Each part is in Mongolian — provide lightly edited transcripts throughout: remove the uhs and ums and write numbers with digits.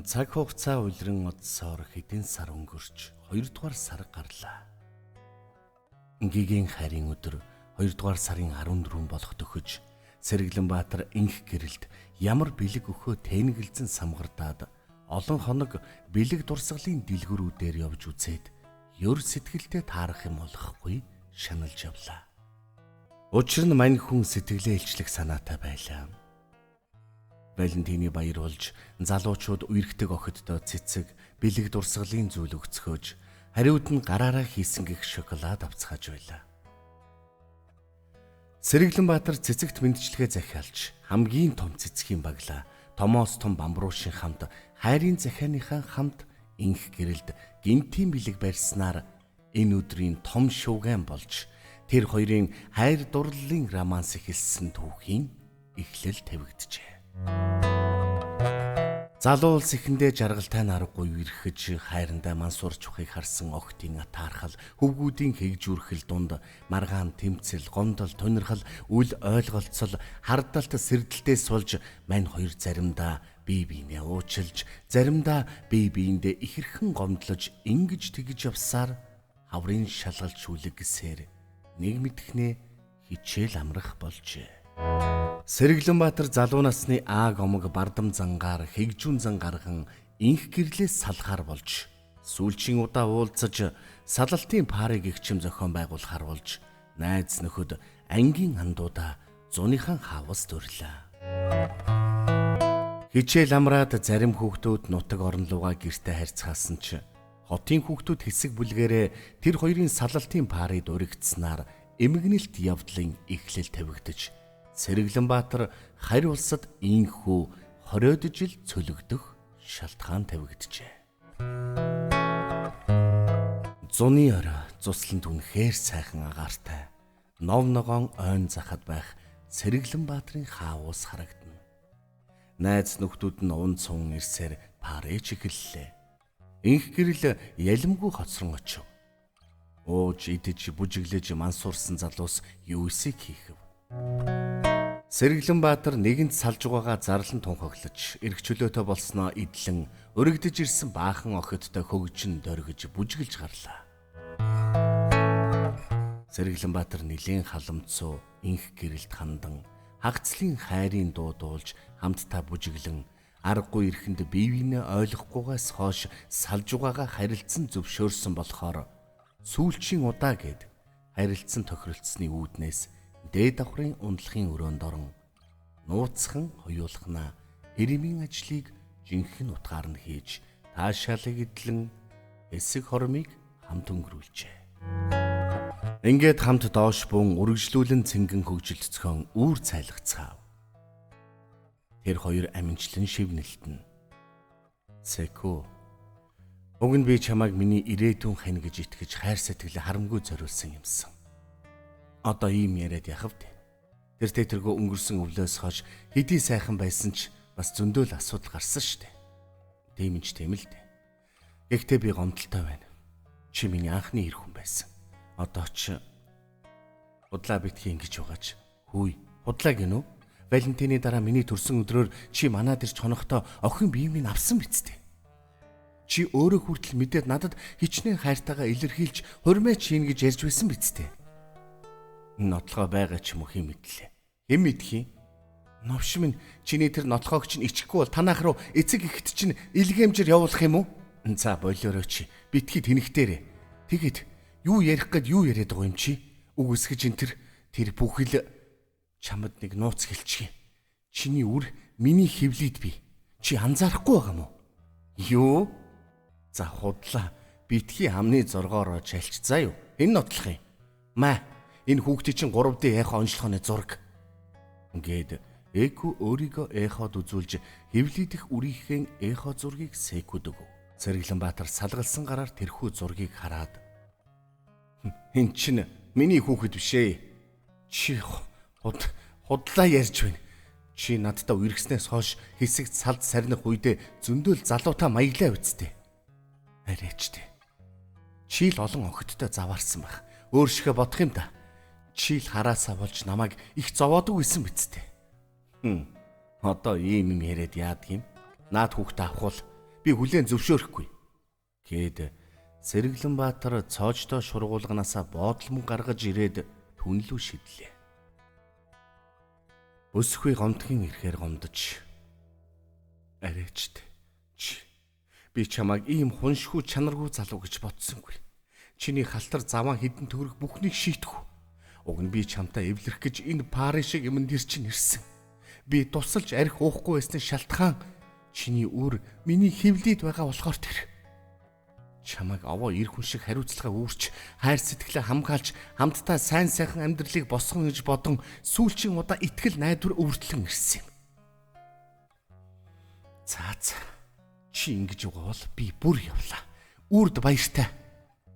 Цаг хугацаа улиран одсоор хэдэн сар өнгөрч 2 дугаар сар гарлаа. Гигийн хайрын өдөр 2 дугаар сарын 14 болоход өгөж Сэргэлэнбаатар инх гэрэлд ямар бэлэг өхөө тэнэгэлзэн самгардаад олон хоног бэлэг дурсгалын дэлгүүрүүдээр явж үзээд ёр сэтгэлдээ таарах юм болохгүй шаналж явлаа. Учир нь мань хүн сэтгэлээ илчлэх санаатай байлаа. Валентины баяр болж залуучууд үерхдэг охиддоо цэцэг бэлэг дурсгалын зүйл өгцгөөж хариуд нь гараараа хийсэн гих шоколад авцгааж байлаа. Сэргэлэнбаатар цэцэгт мэндчлэгээ захиалж хамгийн том цэцгийн баглаа томоос том бамбруушийн хамт хайрын захианыхаа хамт инх гэрэлд гинтийн бэлэг барьснаар энэ өдрийн том шууган болж тэр хоёрын хайр дурлалын романс эхэлсэн түүхийн эхлэл тавигджээ. Залуу улс ихэндээ жаргалтай наргагүй ирхэж хайрандаа мансуурч ухыг харсан охидын атаархал хөвгүүдийн хэгжүүрхэл дунд маргаан тэмцэл гомдол тунирхал үл ойлголцол хардалт сэрдэлтээс болж мань хоёр заримдаа бие биенээ уучлж заримдаа бие биендээ ихэрхэн гомдлож ингэж тэгж явсаар хаврын шалгалж үлэгсээр нэг мэдхнээ хичээл амрах болжээ. Сэргэлэнбаатар залуу насны ааг омог бардам зангаар хэгжүүн зан гарган инх гэрлээс салахаар болж сүүлчийн удаа уулзаж салалтын парыг эгчим зохион байгуулахаар болж найз нөхөд ангийн андуудаа зуныхан хаавас дурлаа. Хичээл амраад зарим хүүхдүүд нутаг орон руугаа гэртээ харьцаасан ч хотын хүүхдүүд хэсэг бүлгэрээ тэр хоёрын салалтын парыг дуригдсанаар эмгэнэлт явдлын эхлэл тавигдаж Сэргэлэнбаатар харь улсад инхүү 20 жил цөлөгдөх шалтгаан тавигджээ. Зуны орой цусланд үнэхээр сайхан агаартай нов ногоон ойн захад байх Сэргэлэнбаатарын хаавус харагдана. Найз нөхдүүд нь ун цун ирсээр парэж эхэллээ. Инх гэрэл ялимгүй хоцрон очив. Ууж идэж бүжиглэж мансуурсан залуус юу эсийг хийхэв. Сэргэлэнбаатар нэгэнт салж угаагаа зарлан тунхаглаж эрх чөлөөтэй болсноо идлэн өргөдөж ирсэн баахан охидтой хөгжин дөргиж бүжиглж гарлаа. Сэргэлэнбаатар нилийн халамцуу инх гэрэлд хандан хагцлын хайрын дуу дуулж хамтдаа бүжиглэн аргагүй эрхэнд бие биенээ ойлгохгүйгээс хойш салж угаагаа харилцсан зөвшөөрсөн болохоор сүүлчийн удаа гээд харилцсан тохиролцсны үүднээс дээд давхрын ундлахын өрөөнд орон нууцхан хоёулахна хэрэмийн ажлыг жинхэнэ утгаар нь хийж таашаалыг эдлэн эсэг хормыг хамт өнгөрүүлжээ. Ингээд хамт доош бун үргэлжлүүлэн цэнгэн хөгжилцгөн үүр цайлгацгаав. Тэр хоёр аминчлан шивнэлтэн. Сэкү уг нь би чамайг миний ирээдүйн хань гэж итгэж хайр сэтгэлээ харамгүй зориулсан юмсан. Одоо ийм яриад яхав те. Тэр тэтэргөө өнгөрсөн өвлөөс хойш хэдий сайхан байсан ч бас зөндөөл асуудал гарсан штэ. Тийм л дээ. Гэхдээ би гомдолтой байна. Чи миний анхны эр хүн байсан. Одоо ч худлаа битгий ингэж угааж. Хүй, худлаа гинөө. Валентины дараа миний төрсөн өдрөөр чи манад ирж хонохдоо охин бие минь авсан биз дээ. Чи өөрөө хүртэл мэдээд надад хичнээн хайртайгаа илэрхийлж хурмаач хийн гэж ярьж байсан биз дээ. Нотлохоо байгаа ч юм уу хэм мэдлээ. Хэм мэдхий. Новш минь чиний тэр нотлохоог чинь ичихгүй бол танах руу эцэг ихт чинь илгээмжээр явуулах юм уу? За болоорой чи. Битгий тэнхтээрээ. Тэгэд юу ярих гээд юу яриад байгаа юм чи? Үг өсгөж ин тэр бүхэл чамд нэг нууц хэлчихье. Чиний үр миний хөвлөд би. Чи анзаарахгүй байгаа мó? Юу? За худлаа. Битгий хамны зоргоороо чалч заа юу? Энэ нотлох юм. Маа энэ хүүхдээ чинь 3D эхо онцлохооны зураг. Ингээд Эко өөрийгөө эход үзүүлж хэвлийдэх үрийнхээ эхо зургийг Сэкүд өгөв. Сэргэлэнбаатар салгалсан гараар тэрхүү зургийг хараад "Эн чинь миний хүүхэд биш ээ. Чи худлаа ярьж байна. Чи надтай үерхснээс хойш хэсэгт салд сарних үедээ зөндөөл залуутаа маяглаа үсттэй. Арайчтэй. Чи л олон охидтой заваарсан байх. Өөр шигэ бодох юм да. Чи л хараасаа болж намайг их зовоодог байсан биз дээ. Одоо ийм юм яриад яадаг юм? Наад хүүхдээ авахул би хүлээн зөвшөөрөхгүй гэд Сэргэлэнбаатар цоождоо шургуулганаасаа боодлон гаргаж ирээд түнлүү шидлээ. Өсөхгүй гомдгийн ирэхээр гомдож арайчд би чамайг ийм хуншгүй чанаргүй залуу гэж бодсонгүй. Чиний халтар заваа хідэн төгрөг бүхнийг шийтгэв. Уг нь би чамтай эвлэрэх гэж энэ пари шиг юмд ирчин ирсэн. Би тусалж арх уухгүй байсны шалтгаан чиний үр миний хөвлөд байгаа болохоор тэр. Чамайг овоо ир хүн шиг хариуцлага үүрч, хайр сэтгэлээ хамгаалж, хамтдаа сайн сайхан амьдралыг босгоно гэж бодон сүүлчийн удаа итгэл найдвар өвөртлөн ирсэн юм. Цаац. Чи ингэж байгаа бол би бүр явлаа. Үрд баяртай.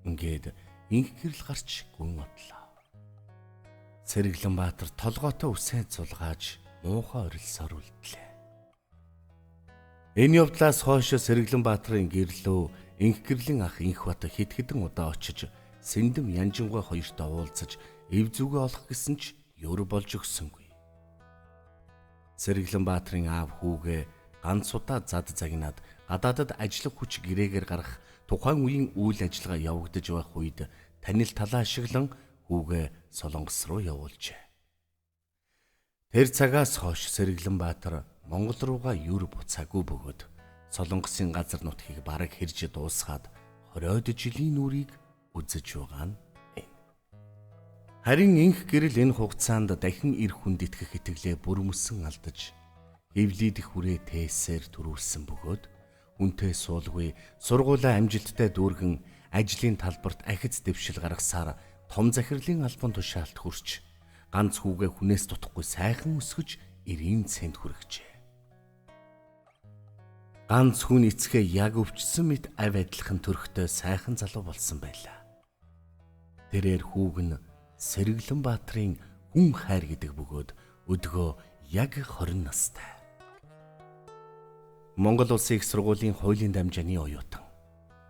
Ингээд инх гэрэл гарч гүн одлоо. Сэргэлэнбаатар толгойтой үсээ цулгааж муухай орилсоор үлдлээ. Энэ явдлаас хойш Сэргэлэнбаатарын гэрлөө инх гэрлийн ах инх бат хэд хэдэн удаа очиж Сэндэн Янжингой хоёртой уулзаж эв зүгээ олох гэсэн ч ёр болж өгсөнгүй. Сэргэлэнбаатарын аав хүүгээ ганц удаа зад загнаад гадаадад ажиллах хүч гэрээгээр гарах тухайн үеийн үйл ажиллагаа явагдаж байх үед танил талаа ашиглан хүүгээ Солонгос руу явуулжээ. Тэр цагаас хойш Сэргэлэнбаатар Монгол руугаа юр буцаагүй бөгөөд Солонгосын газар нутгийг бараг хэрж дуусгаад 20 жилийн нүрийг үзэж байгаа нь энэ. Харин инх гэрэл энэ хугацаанд дахин ир хүнд итгэх итгэлээ бүрмөсөн алдаж эвлийд их хүрээ тээсээр төрүүлсэн бөгөөд хүнтэй суулгүй сургуулаа амжилттай дүүргэн ажлын талбарт ахиц дэвшил гаргасаар том захирлын албан тушаалт хүрч ганц хүүгээ хүнээс дутахгүй сайхан өсгөж 90 цент хүргэжээ. Ганц хүн эцгээ яг өвчсөн мэт ав адилхан төрхтэй сайхан залуу болсон байлаа. Тэрээр хүүг нь Сэргэлэнбаатарын хүн хайр гэдэг бөгөөд өдгөө яг 20 настай. Монгол Улсын их сургуулийн хуулийн дамжааны оюутан.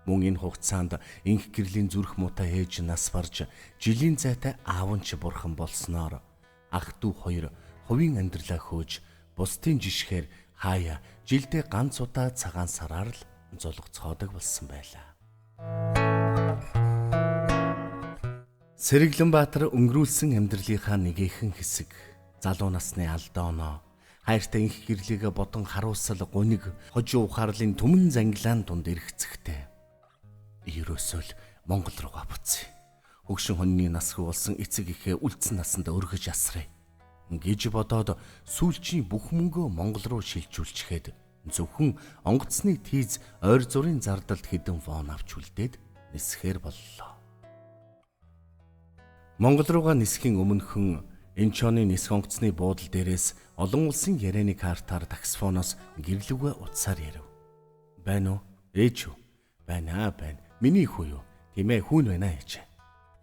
Мөн энэ хугацаанд инх гэрлийн зүрх муутай ээж нас барж жилийн зайтай аав нь ч бурхан болсноор ах дүү хоёр хувийн амьдралаа хөөж бусдын жишгээр хаяа жилдээ ганц удаа цагаан сараар л зулгцоодог болсон байлаа. Сэргэлэнбаатар өнгөрүүлсэн амьдралынхаа нэгэн хэсэг залуу насны алдаа оноо хайртай инх гэрлийг бодон харуулсал гуниг хожуу ухаарлын түмэн зангилаан дунд эргэцэхтэй. Ерөөсөө л Монгол руугаа буцъя. Хөгшин хоньны насгүй болсон эцэг ихээ үлдсэн насанд өргөж асрая гэж бодоод сүүлчийн бүх мөнгөө Монгол руу шилжүүлчихэд зөвхөн онгоцны тийз ойр зургийн зардалд хэдэн вон авч үлдээд нисэхэр боллоо. Монгол руугаа нисхийн өмнөхөн Энчоны нисэх онгоцны буудал дээрээс олон улсын ярианы картаар таксофоноос гэрлүүгээ утсаар ярив. Байна уу? Ээж үү? Байна. Миний хүү юу? Тийм ээ, хүүн байна ээж.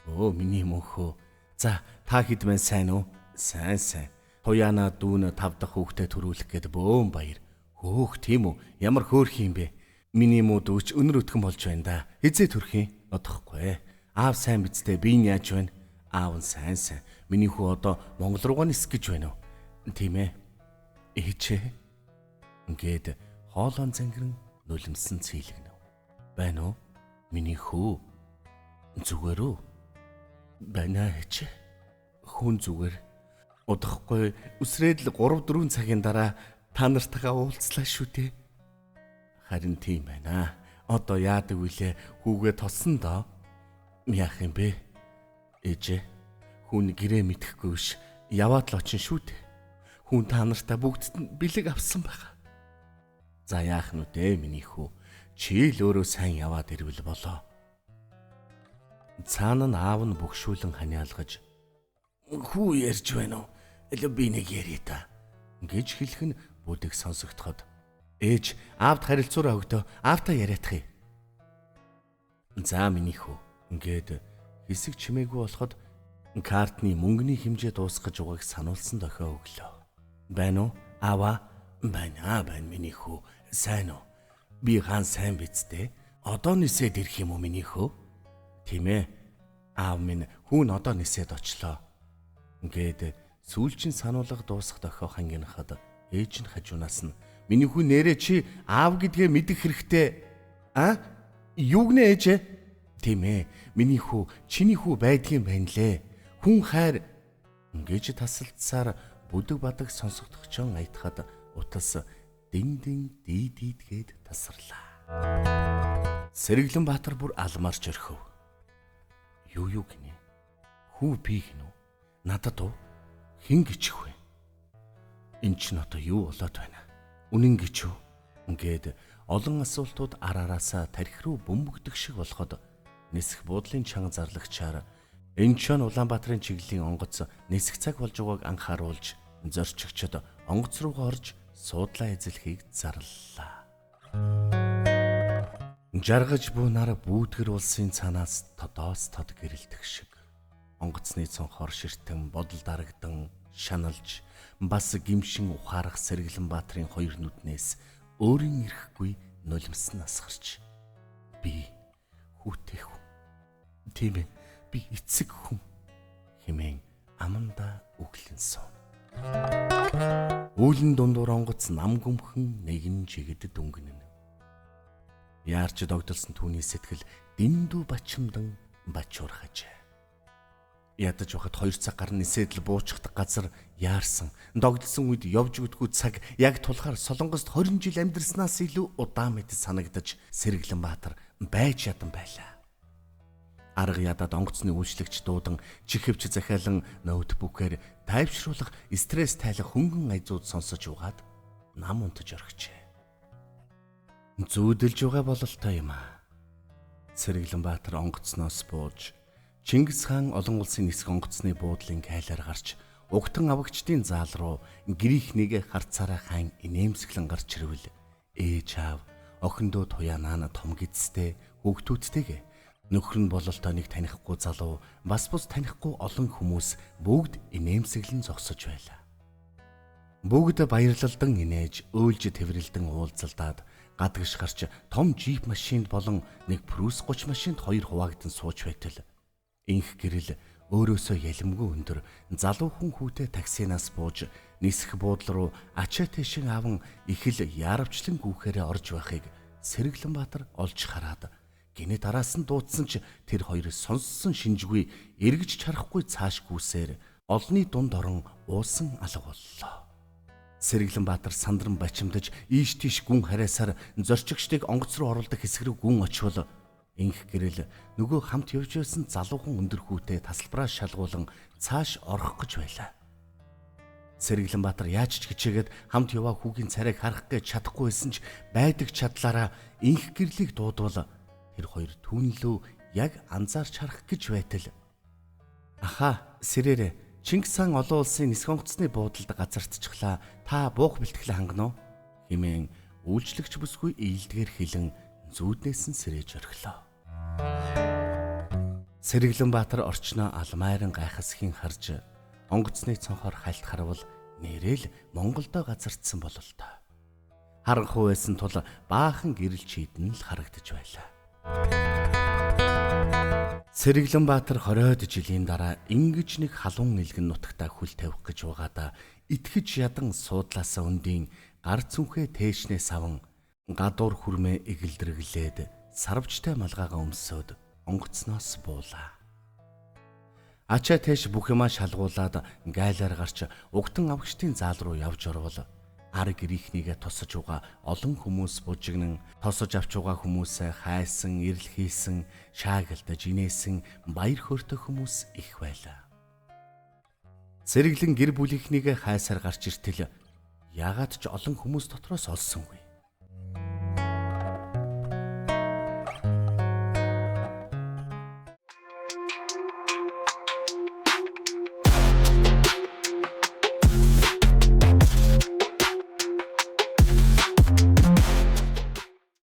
Өө, миний мөнхөө. За, та хэд мэн сайн уу? Сайн. Туяана дүүн 5 дахь хүүхдээ төрүүлэх гээд бөөн баяр. Хөөх, тийм үү? Ямар хөөрх юм бэ? Миний муу дүүч өнөр өтгөн болж байна да. Хизээ төрөх юм? Одохгүй. Аав сайн бидтэй, би яаж байна? Аав нь сайн. Миний хүү одоо Монгол руугаа нисэх гэж байна уу? Тийм ээ. Ээжээ. Ингээд хоолон зангиран нулимсан цэйлэгнэв. Байна уу? Миний хүү. Зүгээр үү? Байна ээжээ. Хүн зүгээр. Удахгүй үсрээд л 3-4 цагийн дараа та нартайгаа уулзлаа шүү дээ. Харин тийм байна. Одоо яадаг вүлээ хүүгээ тосон доо. Яах юм бэ? Ээжээ. Хүн гэрээ мэдхгүй биш. Яваад л очин шүү дээ. Хүн та нартай бүгдд нь бэлэг авсан байгаа. За яах нү дээ миний хүү. Чи л өөрөө сайн яваад ирвэл болоо. Цаана нь аав нь бөгшүүлэн ханиалгаж хүү ярьж байна уу? Би нэг яриа та гэж хэлэх нь бүдэг сонсогдоход ээж аавд харилцуураа өгдөө аавтаа яриатах юм. За миний хүү ингээд хэсэг чимээгүй болоход картны мөнгөний хэмжээ дуусгаж байгааг сануулсан дохио өглөө. Байна уу? Аава байна миний хүү. Сайн уу? Би хаан сайн бидтэй. Одоо нисээд ирэх юм уу миний хүү? Тийм ээ. Аав минь хүүн одоо нисээд очлоо. Ингээд сүүлчийн сануулга дуусах дохио хангинахад Ээж нь хажуунаас нь миний хүү нэрээ чи аав гэдгээ мэдэх хэрэгтэй. Юу гэнэ ээж? Тийм ээ. Миний хүү чиний хүү байдгийн байна лээ. Хүн хайр ингэж тасалдсаар бүдэг бадаг сонсогдохчон аятахад утас дин дийдгээд тасарлаа. Сэргэлэнбаатар бүр алмарч орхив. Юу гинэ? Хүү би гинэ үү? Надад уу? Хэн гिचх вэ? Энд чинь одоо юу болоод байна? Үнэн гिच үү? Ингээд олон асуултууд арараасаа тарих руу бөмбөгдөх шиг болоход нисэх буудлын чанга зарлагчаар энэ ч Улаанбаатарын чиглэлийн онгоц нисэх цаг болж байгааг анхааруулж зорчигчид онгоц руугаа орж суудлаа эзлэхийг зарлалаа. Жаргаж буунаар бүүдгэр улсын цаанаас тодоос тод гэрэлтэх шиг онгоцны цонхоор ширтэн бодол дарагдан шаналж бас гимшин ухаарах Сэргэлэнбаатарын хоёр нүднээс өөрийн ирэхгүй нулимс насгарч би хүүтэй хүн. Тийм ээ, би эцэг хүн хэмээн аманда үглэн суув. Үүлэн дундуур онгоц нам гүмхэн нэгэн жигэд дүнгэнэн. Яарч догдолсон түүний сэтгэл дэндүү бачимдан бачуурхажээ. Ядаж байхад 2 цаг гар нисэдл буучхдаг газар яарсан догдсон үед явж өгдгүү цаг яг тулахаар Солонгост 20 жил амьдрснаас илүү удаан мэт санагдаж Сэргэлэнбаатар байж ядан байлаа. Арга ядаад онгоцны үйлчлэгч дуудан чихвч захиалан ноутбукээр тайвшруулах стресс тайлах хөнгөн айзууд сонсож угаад нам унтаж орхижээ. Зүүдэлж байгаа бололтой юм аа. Сэргэлэнбаатар онгоцноос бууж Чингис хаан олон улсын нисэх онгоцны буудлын кайлаар гарч угтан авагчдын заал руу грихнийг харцаараа хаан инээмсэглэн гарч ирвэл ээж аав охиндоо туяанаа том гидстэй хүүхдүүдтэйгээ нөхөр нь бололтой нэг танихгүй залуу бас бус танихгүй олон хүмүүс бүгд инээмсэглэн зогсож байлаа. Бүгд баярлалдан инээж өөлж тэврэлдэн уулзалдаад гадагш гарч том джип машинд болон нэг Прус 30 машинд хоёр хуваагдсан сууж байтал инх гэрэл өөрөөсөө ялимгүй өндөр залуу хүн хүүтэй таксинаас бууж нисэх буудлын руу ачаа тэшин аван их л яарвчлан гүүхээрээ орж байхыг Сэргэлэнбаатар олж хараад гинэ дараас нь дуудсан ч тэр хоёр сонссон шинжгүй эргэж чарахгүй цааш гүсээр олны дунд орон уусан алга боллоо. Сэргэлэнбаатар сандран бачимдаж ийш тийш гүн хараасаар зорчигчдыг онгоц руу оруулдаг хэсэг рүү гүн очвол инх гэрэл нөгөө хамт явж байсан залуухан өндөр хүүтэй тасалбараа шалгуулan цааш орох гэж байлаа. Сэргэлэнбаатар яаж ч хичээгээд хамт яваа хүүгийн царайг харах гэж чадахгүй байсан ч байдаг чадлаараа инх гэрлийг дуудвал тэр хоёр түүнлөө яг анзаарч харах гэж байтал аха сэрээрээ Чингис хаан олон улсын нисэх онгоцны буудалд газартчихлаа та буух бэлтгэлээ хангано хэмээн үйлчлэгч бүсгүй ээлдгээр хэлэн зүүднээс нь сэрээж орхилоо. Сэргэлэнбаатар орчноо алмайран гайхасхийн харж онгоцны цонхоор хальт харвал нэрэл Монголдо газардсан бололтой. Харанхуй байсан тул баахан гэрэл чийдэн л харагдаж байлаа. Сэргэлэнбаатар 20-од жилийн дараа ингэж нэг халуун илгэн нутагтаа хүл тавих гэж байгаадаа итгэж ядан суудлаасаа өндийн гар цүнхээ тээшнээс аван гадуур хүрмээ эгэлдрэглээд сарвчтай малгайгаа өмсөөд онгоцноос буулаа. Ачаа тэш бүх юмаа шалгуулад гайлаар гарч угтан авагчдын заал руу явж орвол ар гэрийнхнийгээ тосож угаа олон хүмүүс бужигнан тосож авч угаа хүмүүсээ хайсан, ирэл хийсэн, шаагалтаж инээсэн баяр хөөртэй хүмүүс их байлаа. Сэргэлэн гэр бүлийнхнийгээ хайсаар гарч иртэл яагаад ч олон хүмүүс дотроос олсонгүй.